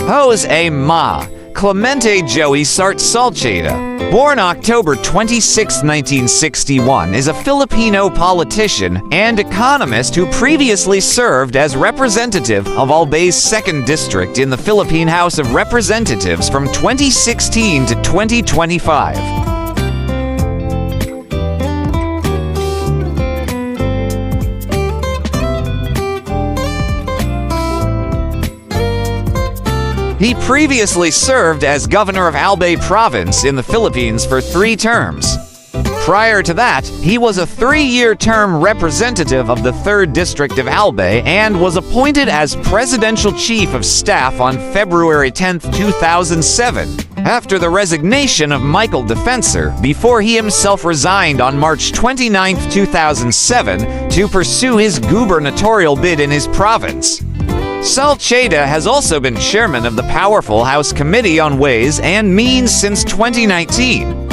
Jose Ma Clemente Joey Salceda, born October 26, 1961, is a Filipino politician and economist who previously served as representative of Albay's 2nd District in the Philippine House of Representatives from 2016 to 2025. He previously served as governor of Albay Province in the Philippines for 3 terms. Prior to that, he was a 3-year term representative of the 3rd District of Albay and was appointed as Presidential Chief of Staff on February 10, 2007, after the resignation of Michael Defensor, before he himself resigned on March 29, 2007, to pursue his gubernatorial bid in his province. Salceda has also been chairman of the powerful House Committee on Ways and Means since 2019.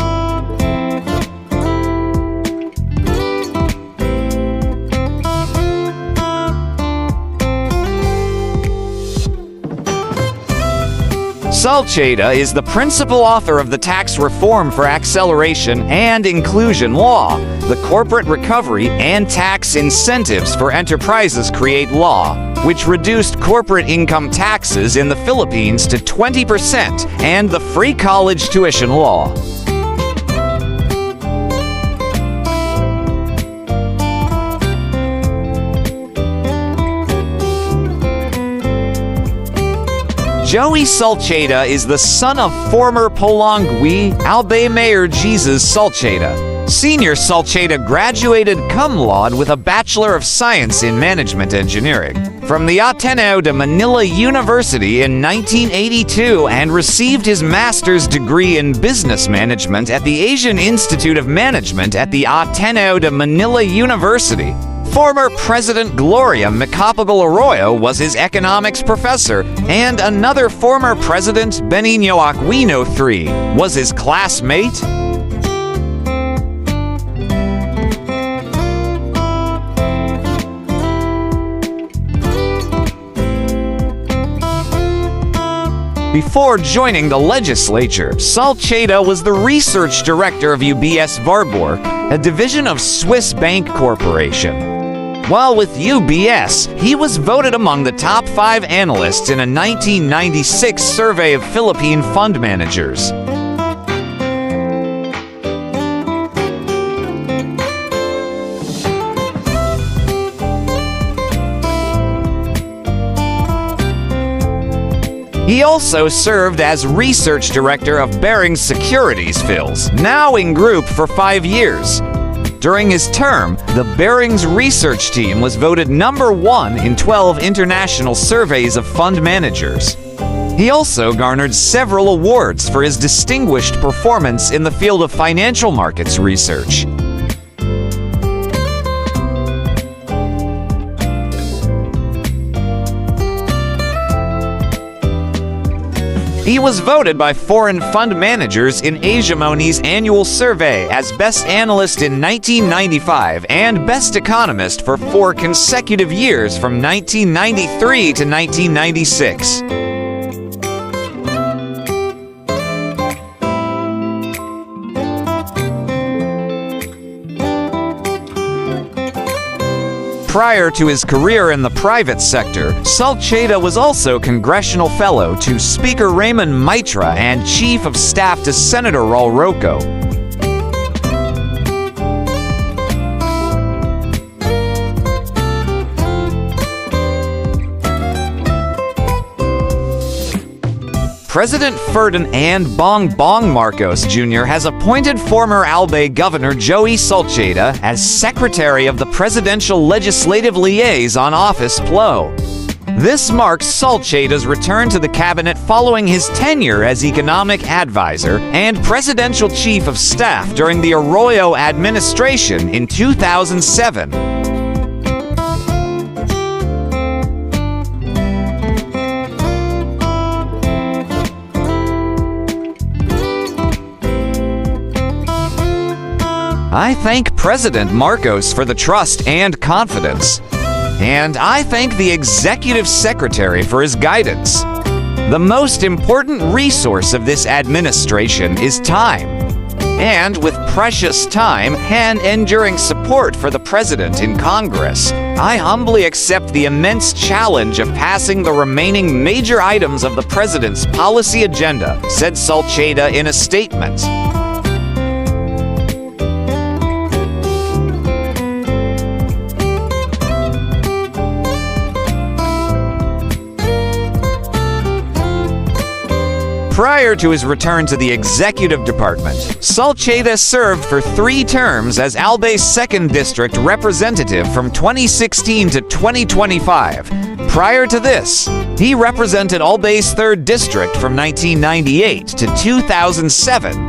Salceda is the principal author of the Tax Reform for Acceleration and Inclusion Law, the Corporate Recovery and Tax Incentives for Enterprises Create Law, which reduced corporate income taxes in the Philippines to 20%, and the Free College Tuition Law. Joey Salceda is the son of former Polongui, Albay Mayor Jesus Salceda. Senior Salceda graduated cum laude with a Bachelor of Science in Management Engineering from the Ateneo de Manila University in 1982 and received his master's degree in Business Management at the Asian Institute of Management at the Ateneo de Manila University. Former President Gloria Macapagal Arroyo was his economics professor, and another former president, Benigno Aquino III, was his classmate. Before joining the legislature, Salceda was the research director of UBS Warburg, a division of Swiss Bank Corporation. While with UBS, he was voted among the top 5 analysts in a 1996 survey of Philippine fund managers. He also served as research director of Barings Securities Phils, now in group for 5 years. During his term, the Barings research team was voted number 1 in 12 international surveys of fund managers. He also garnered several awards for his distinguished performance in the field of financial markets research. He was voted by foreign fund managers in Asiamoney's annual survey as Best Analyst in 1995 and Best Economist for 4 consecutive years from 1993 to 1996. Prior to his career in the private sector, Salceda was also Congressional Fellow to Speaker Raymond Mitra and Chief of Staff to Senator Raul Roco. President Ferdinand Bongbong Marcos Jr. has appointed former Albay Governor Joey Salceda as Secretary of the Presidential Legislative Liaison Office PLO. This marks Salceda's return to the cabinet following his tenure as economic advisor and presidential chief of staff during the Arroyo administration in 2007. I thank President Marcos for the trust and confidence, and I thank the Executive Secretary for his guidance. The most important resource of this administration is time. And with precious time and enduring support for the president in Congress, I humbly accept the immense challenge of passing the remaining major items of the president's policy agenda, said Salceda in a statement. Prior to his return to the executive department, Salceda served for 3 terms as Albay's 2nd District representative from 2016 to 2025. Prior to this, he represented Albay's 3rd District from 1998 to 2007.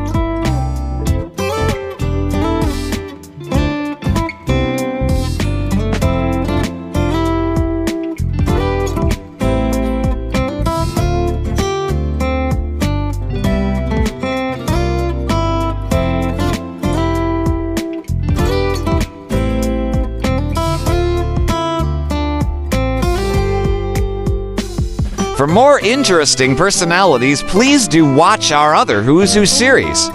For more interesting personalities, please do watch our other Who's Who series.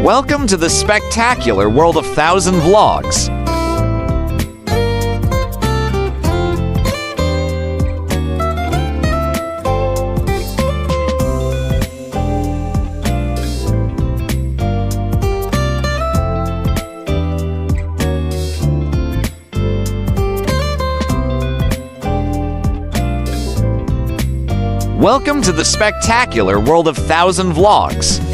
Welcome to the spectacular world of 1,000 vlogs. Welcome to the spectacular world of 1,000 vlogs.